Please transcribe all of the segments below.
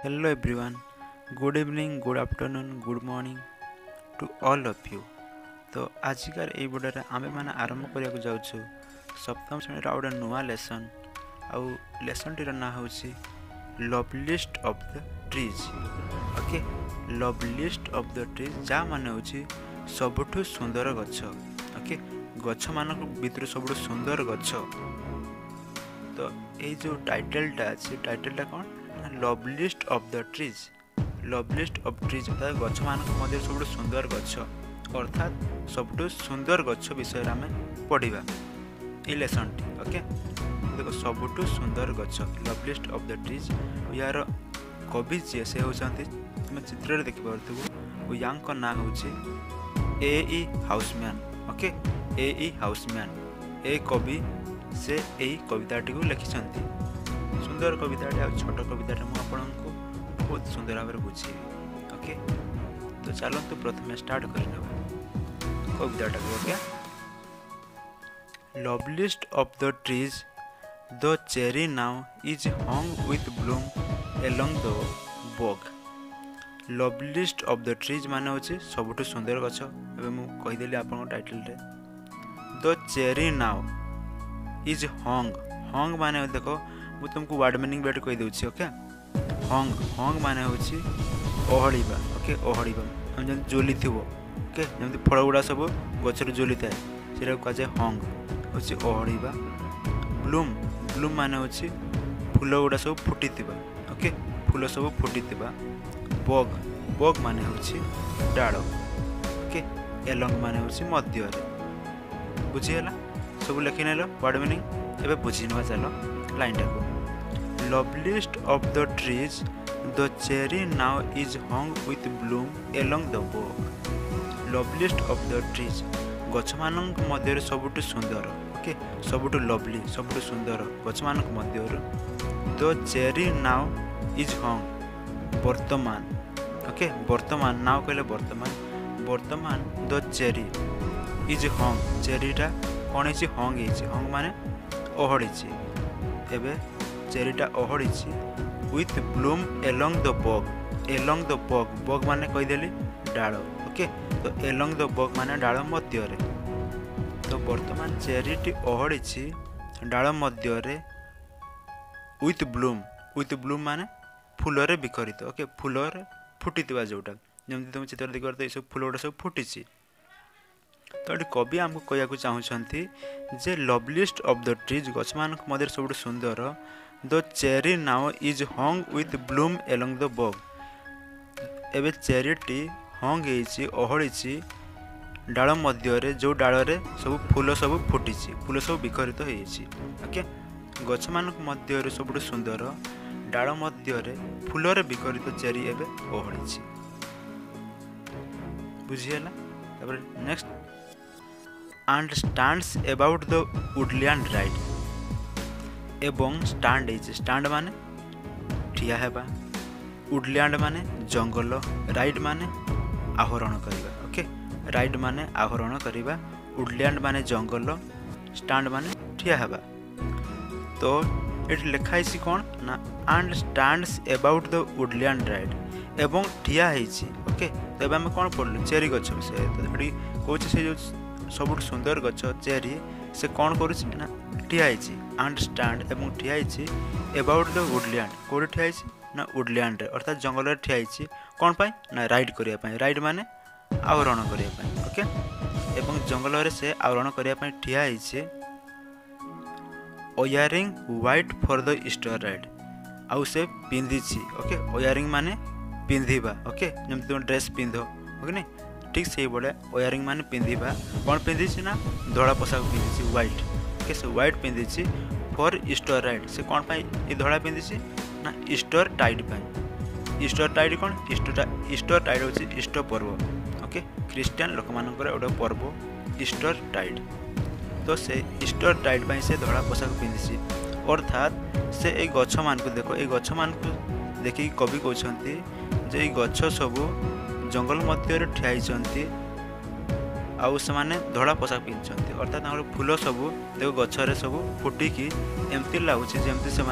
Hello everyone, good evening, good afternoon, good morning to all of you. तो आजिकार ये video आमे मैंने आरंभ करने जाऊँ सप्तम श्रेणी गोटे नुआ लेसन आउ लेसन टीर ना हूँ love list of the trees. Okay, love list of the trees जहाँ माने हूँ सबुठु सुंदर गछ। ओके, गछ मान भीतर सबुठु सुंदर गछ। तो ये जो टाइटलटा अच्छे टाइटलटा कौन love list of the trees. Love list of trees अर्थात गछ मान मध्य सब सुंदर गछ अर्थात सब सुंदर गछ विषय आम पढ़ा ये लेसन टी। ओके, देखो सबुठु सुंदर गछ love list of the trees. यार कवि जी से होती तुम चित्र देखिपु या ना हूँ ए हाउसमैन। ओके, ए हाउसमैन ए कवि से यही कविताटी को लिखिं। सुंदर कविताटी आ छोट कविताटी मुझे बहुत सुंदर भाव में बुझे। ओके, तो चलतु प्रथम स्टार्ट कर कविताटा को। Okay, love list of the trees the cherry now is hung with bloom along the bug. Love list of the trees माने होचे सबुठु सुंदर गछ। एबे मु कहिदेली आपन टाइटल रे the cherry now is hung. Hung माने देखो मु तुमको वर्ड मीनिंग बेट कहि दउछि। ओके, हंग हंग माने होछि ओहळिबा। ओके, ओहळिबा हम जन जोली थिबो। ओके, जेमति फळ गुडा सब गछर जोली थाए सेरा को जाय हंग होछि ओहळिबा। ब्लूम ब्लूम माने होछि फूल गुडा सब फुटितिबा। ओके, फूल सब फुटितिबा। बग बग माने होछि डाळ। ओके, एलोंग माने होछि मध्य रे। बुझी हला सब लिखि नेलो वर्ड मीनिंग। एबे बुझी नवा चलो लाइन टाको। Love list of the trees the cherry now is hung with bloom along the bug. Love list of the trees गछ मानक मध्य सबुठु सुंदर। ओके, सबुठु लवली सबुठु सुंदर गछ मानक मध्य the cherry now is hung वर्तमान। ओके, वर्तमान नाउ कहले वर्तमान वर्तमान द चेरी इज हंग चेरीटा कौन है हंग हंग माने ओहड़ी। एबे चेरीटा ओहड़ी with bloom along the bough. Along the bough bough माने कहीदेली डाल। ओके, तो एलोंग द बग माने डाल मध्य रे। तो वर्तमान चेरीटी ओहड़ी डाल मध्य रे विथ ब्लूम माने फूल रे बिखरित। ओके, फूल रे फुटितिबा जोटा जमती तुम चित्र देखिबार तो सब फूल गुडा सब फुटिछि। तो ये कवि आमको कहना चाहते जे loveliest of the trees गछ मान मध्य सब सुंदर the cherry now is hung with bloom along the bough. एबे चेरीटी हंग होइछि ओहळिछि डाल मध्य रे जो डाल रे सब फूल सब फुटिछि फूल सब बिखरित होइछि। ओके, गछ मान मध्य रे सब सुंदर डाल मध्य रे फूल रे बिखरित चेरी एबे ओहळिछि। बुझियला तापर next and stands about the woodland right। एवं स्टैंड स्टैंड माने ठिया हेबा, वुडलैंड माने जंगल, राइड माने आरोहण करिबा। ओके, राइड माने आरोहण करिबा, वुडलैंड माने जंगल, स्टैंड माने ठिया हेबा। तो एठी लिखा है कौन ना and stands about the Woodland ride एवं ठिया हेछि। ओके, तो एबे हम कोन पढलु चेरी गछ विषय। तो एठी कोच से जो सब सुंदर गछ चेरी से कौन करुछि ना ठिया हेछि एंड स्टैंड एवं ठिया हेछि अबाउट द वुडलैंड। कोड ठिया हेछि ना वुडलैंड अर्थात जंगल रे ठिया हेछि कोन पाई ना राइड करिया पाई। राइड माने आरोहण करिया पाई। ओके, एवं जंगल रे से आरोहण करिया पाई ठिया हेछि wearing white for the Eastertide. आउ से पिंधिछि। ओके, ओयारिंग माने पिंधिबा। ओके, जेम तुम ड्रेस पिंधो। ओके नहीं ठीक से बड़े ओयारिंग माने पिंधिबा। कौन पिंधि ना धड़ा पोशाक पिंधि व्हाइट। ओके, से व्हाइट पिंधि फॉर ईस्टर राइड से कौन पाई ये धड़ा पिंधि ना ईस्टर टाइड पाई। ईस्टर टाइड कौन ईस्टर टाइड होछि ईस्टर पर्व। ओके, क्रिश्चियन लोक मानकर गोटे पर्व ईस्टर टाइड। तो से ईस्टर टाइड पाई से धड़ा पोशाक पिंधि अर्थात से ए गछ मान को देखो ए गछ मान को देखि कवि कहते जे ए गछ सब जंगल मध्य ठिया आउ से धड़ा पोशाक पिंधि अर्थात फूल सब देखो गचरे सब फुटिकी एमती लगुच जमती से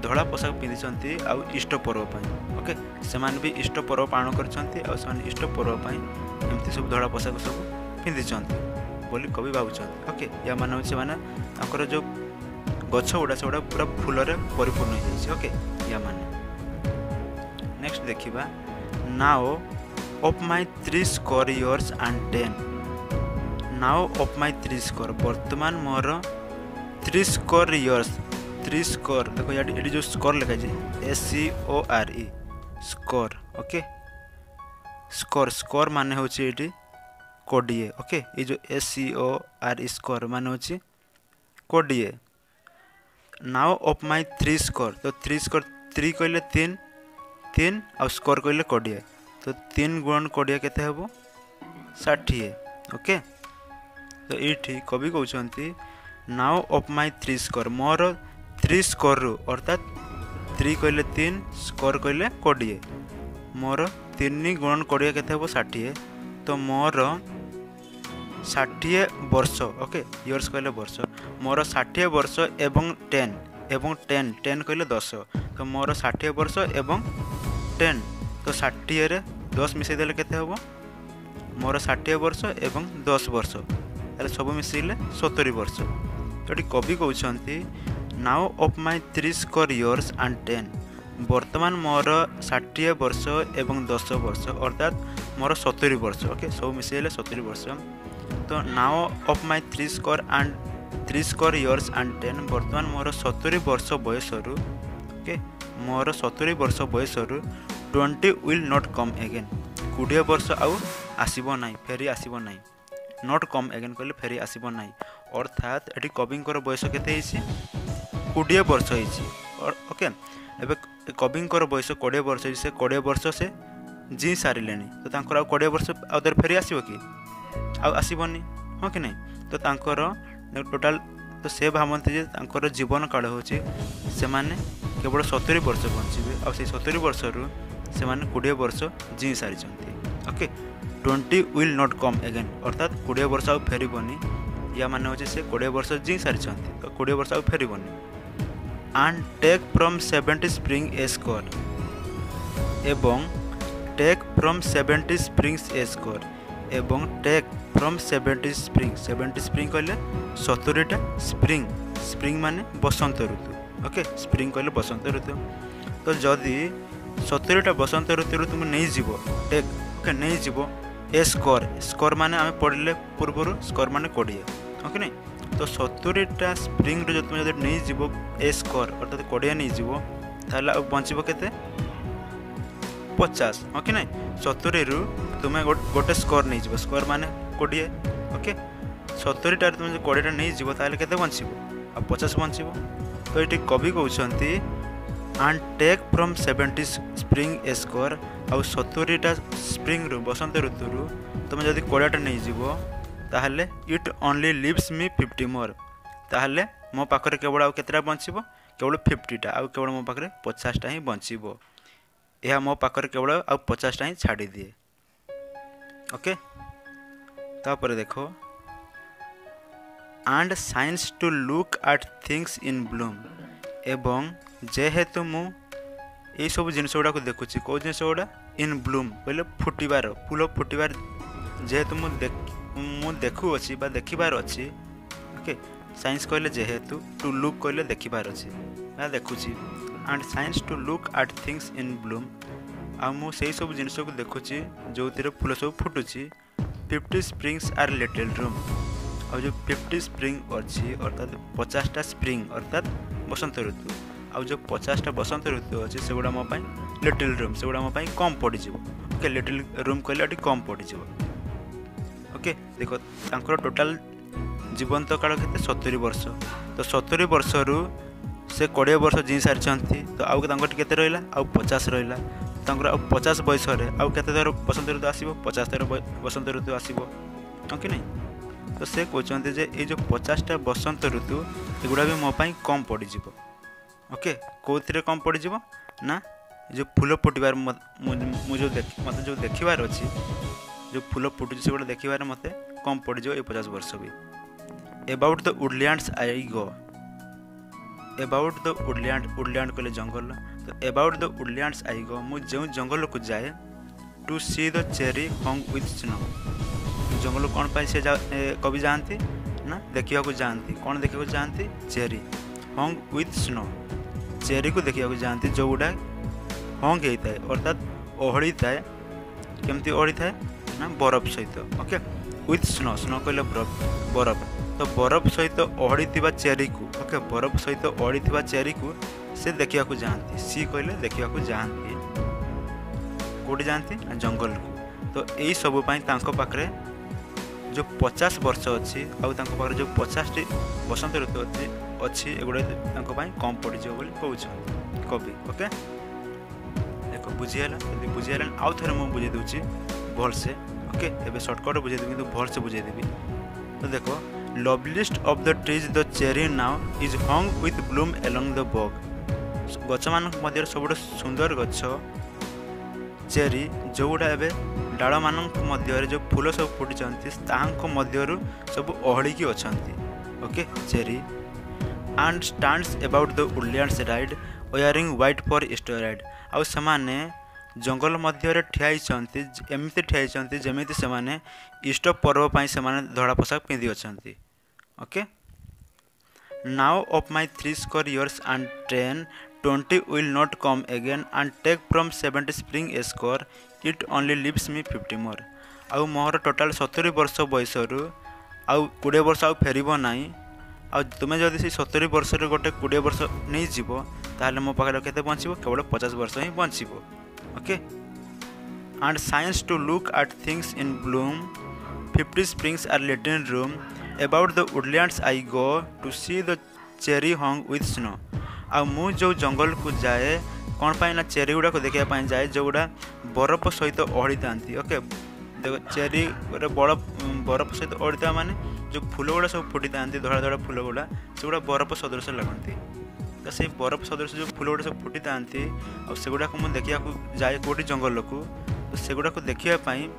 धड़ा पोशाक पिंधि आउ इष्ट पर्व ओके से भी इष्ट पर्व पालन कर इष्ट पर्व एमती सब धड़ा पोशाक सब पिंधि बोली कवि भावुं ओके या मान हूँ माने जो गछ गुड़ा से पूरा फूल परिपूर्ण हो ओके या माने नेक्स्ट देखिबा now of my 3 score years and 10 now of my 3 score वर्तमान मोर 3 स्कोर इयर्स 3 स्कोर देखो ये जो स्कोर लिखा है SCORE score okay score score माने होची एटी कोडिए ओके ये जो SCORE स्कोर माने होची कोडिए नाउ ऑफ माय 3 स्कोर तो 3 स्कोर 3 कहले 3 आ स्कोर कहले कोडिए तो 3 गुणन कोडिए केते हेबो 60 ओके तो ये कवि कहते now of my 3 score more 3 score रु अर्थात 3 कहले 3 स्कोर कहले कोडिए मोर 3 गुणन कोडिए केते हेबो 60 तो मोर 60 वर्ष ओके इयर्स कहले वर्ष मोर 60 वर्ष एवं 10 कहले 10 तो मोर 60 वर्ष एवं 10 तो 60 रे 10 मिसई देले केते हेबो मोर 60 वर्ष एवं 10 वर्ष ताले सब मिसैले 70 वर्ष तो कवि कहते now of my 3 score years and 10 वर्तमान मोर 60 वर्ष एवं 10 वर्ष अर्थात मोर 70 वर्ष ओके सब मिसैले 70 वर्ष तो now of my 3 score and 3 score years and 10 वर्तमान मोर 70 वर्ष बयस रु ओके मोर 70 वर्ष बयस रु 20 विल नॉट कम अगेन 20 वर्ष आउ आसीबो नाही फेरी आसीबो नाही नॉट कम अगेन कहले फेरी आसीबो नाही अर्थात एटी कविंकर बयस केते हिची 20 वर्ष हिची ओके एबे कविंकर बयस 20 वर्ष से 20 वर्ष से जी सारिलेनी तो तांकर आ 20 वर्ष आउदर फेरी आसीबो कि आ आसीबोनी हां कि नहीं तो तांकर टोटल तो से भावती जे तांकर जीवन काल होची से माने केवल 70 वर्ष बंचिबे आ से 70 वर्ष रु से माने 20 वर्ष जी सारिचंती okay 20 will not come again अर्थात 20 वर्ष आ फेरिबोनी या माने होची से 20 वर्ष जी सारिचंती तो 20 वर्ष आ फेरिबोनी and take from 70 spring a score एवं take from 70 springs a score एवं टेक फ्रॉम 70 स्प्रिंग कहले 70टा स्प्रिंग माने बसंत ऋतु ओके स्प्रिंग कहले बसंत ऋतु तो जदि 70टा बसंत ऋतु तुम नहीं जीवो टेक ओके नहीं जीवो ए स्कोर माने आमे पढ़ले पूर्व स्कोर माने 20 ओके नहीं तो 70टा स्प्रिंग रो तुम जदि नहीं जीवो ए स्कोर अर्थात 20 नहीं जीवो ताला बंचिबो केते 50 ओके नहीं 70 रु तुम्हें गोटे स्कोर नहीं जीवो स्कोर माने 20 ओके 70 टार तुम 20 टा नहीं जीवो ताले केते बंचिबो आ 50 बंचिबो तो ये कवि कहते and take from 70 spring a score आ 70 टा स्प्रिंग रु बसंत ऋतु रु तुम जदि 20 टा नहीं जीवो ताहले इट ओनली लिव्स मी 50 मोर ताहले मो पाखरे केवल आ केतरा बंचिबो केवल 50 टा आ केवल मो पाखरे 50 टा ही बंचिबो यह मो पाखरे केवल आ 50 टा ही छाड़ी दिए ओके तापर देखो and science to look at things in bloom एवं जेहेतु मु ये सब जिनस गुड़ा को देखुची कौ जिनस गुड़ा इन ब्लूम बोले फुटिबार फूल फुटिबार जेहेतु मु देखु अच्छी बा देखिबार अच्छी ओके साइंस कहले जेहेतु टू लुक कहले देखिबार अच्छी बा देखुची and science to look at things in bloom आ मु से सब जिनस को देखुची जो फूल सब फुटुची 50 स्प्रिंग्स आर लिटिल रूम और जो 50 स्प्रिंग अच्छी अर्थात 50टा स्प्रिंग अर्थात बसंत ऋतु आ जो 50टा बसंत ऋतु अच्छी से गुड़ा मो लिटिल रूम से गुड़ा मो कम पड़ज ओके लिटिल रूम कहले अटी कम पड़ज ओके देखो तांकर टोटाल जीवंत काल के 70 वर्ष तो 70 वर्ष रु से 20 वर्ष जी सारी तो आउ के रहा आउ 50 रहा तांकर आउ 50 बयस आउ के बसंत ऋतु आसो 50 थर बसंत ऋतु आसो कि नहीं तो से कहते जे ये जो 50टा बसंत ऋतु एगुड़ा भी मो कम पड़ज ओके कौन कम पड़ज ना जो फूल फुटबार मुझे जो देखिबार अच्छी जो फूल फुटुच से गुड़ा देखिबार मत कम पड़ज ये 50 वर्ष भी about the woodlands I go about the woodland woodland कहले जंगल तो about the woodlands I go मु जो जंगल को जाए to see the cherry hung with snow जंगल कौन पाई से कवि जाती ना देखा जाती कौन देखा जाती cherry hung with snow cherry को देखा जाती जो गुड़ा हंग होता है अर्थात ओहड़ी थाए केमती ओहड़ी थाए ना बरफ सहित ओके विथ स्नो स्नो कहले बरफ तो बरफ सहित ओहड़ी चेरी को ओके बरफ सहित ओहड़ी चेरी को से देखा जाती सी कहले देखा जाती कौटी जाती जंगल को तो यही सब पाखे जो 50 वर्ष अच्छी आखिर जो 50 टी बसंत ऋतु अच्छी एगुड़ा कम पड़ो बोली कहते कवि ओके देख बुझीगला यदि बुझीगला आउ थे मुझे बुझे दूसरी भलसे ओके एवं सर्टकट बुझेदेवी कि भलसे बुझेदेवी तो देख loveliest of the trees the cherry now is hung with Bloom along the bug गच मान सब सुंदर गच चेरी जो गुड़ा एवं डाल मान जो फूल सब फुटी मध्यरु सब ओहड़ी अच्छा okay cherry and stands about the Woodlands ride wearing white for Easter ride आउ सेमाने जंगल मध्य ठियाई एमती ठियाई जमीती से ईस्ट पर्व पर से धड़ा पोशाक पिंधि अच्छा okay now of my 3 square years and 20 will not come again and take from 70 spring a score it only leaves me 50 more आउ मोर टोटाल 70 वर्ष बयस आउ 20 वर्ष आउ फेरब ना आ तुम्हें जदि से 70 वर्ष गोटे 20 वर्ष नहीं जीव ताहले मो पाखे केते बंचबो केवल 50 वर्ष ही बंचबो okay and science to look at things in bloom 50 springs are lit in room about the woodlands I go to see the cherry hung with snow आ मु जो जंगल को जाए कौन पाई ना चेरी गुड़ा को देखा जाए जो गुड़ा बरफ सहित ओहड़ी था ओके देखो चेरी बरफ सहित ओहड़ी था माने जो फूल गुड़ा सब फुटी था धड़ा धड़ा फूल गुड़ा से गुड़ा बरफ सदृश लगती तो से बरफ सदृश जो फूल गुड़ा सब फुटी था से गुड़ा को मुझे देखा जाए कौटी जंगल को तो से गुड़ा को देखापी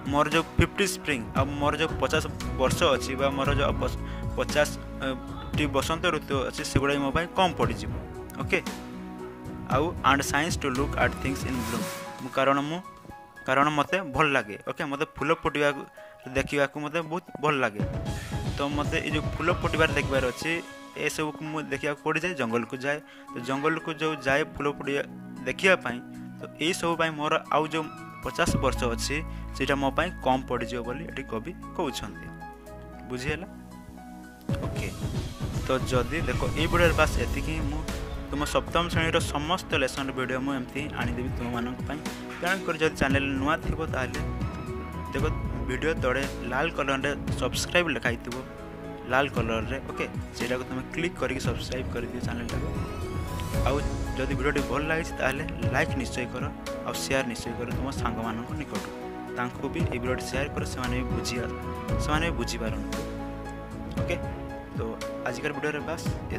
मोर जो 50 स्प्रिंग आ मोर जो 50 वर्ष अच्छी मोर जो 50 टी बसंत ऋतु अच्छी से गुड़ा मो कम पड़ ओके आउ and science to look at things in bloom कारण मत भल लगे ओके मत फूल फुटा देखा मत बहुत भल लगे तो मत ये जो फूल फुटबार देखबार अच्छे ये सब को मुझे देखा कौटी जाए जंगल को जाए तो जंगल को जो जाए फूल फुटिया देखापी तो यही सब मोर आउ जो 50 वर्ष अच्छी से मो कम पड़ो बोली ये कवि कहते बुझीगला ओके तो जदि देख ये वीडियो बास एति तुम सप्तम श्रेणी समस्त लेसन वीडियो मुझे आनीदेवी तुम मानी तेणुकर जब चैनल नुआ थी देख वीडियो तले लाल कलर सब्सक्राइब लिखाई लाल कलर रे ओके से तुम क्लिक करके सब्सक्राइब कर दियो चैनल टाक आउ जदि वीडियो भल लगी लाइक निश्चय कर और शेयर निश्चय कर तुम सांग मान निकट तांको भी ये वीडियो शेयर कर से बुझी पारन ओके तो आजिकार वीडियो बस ये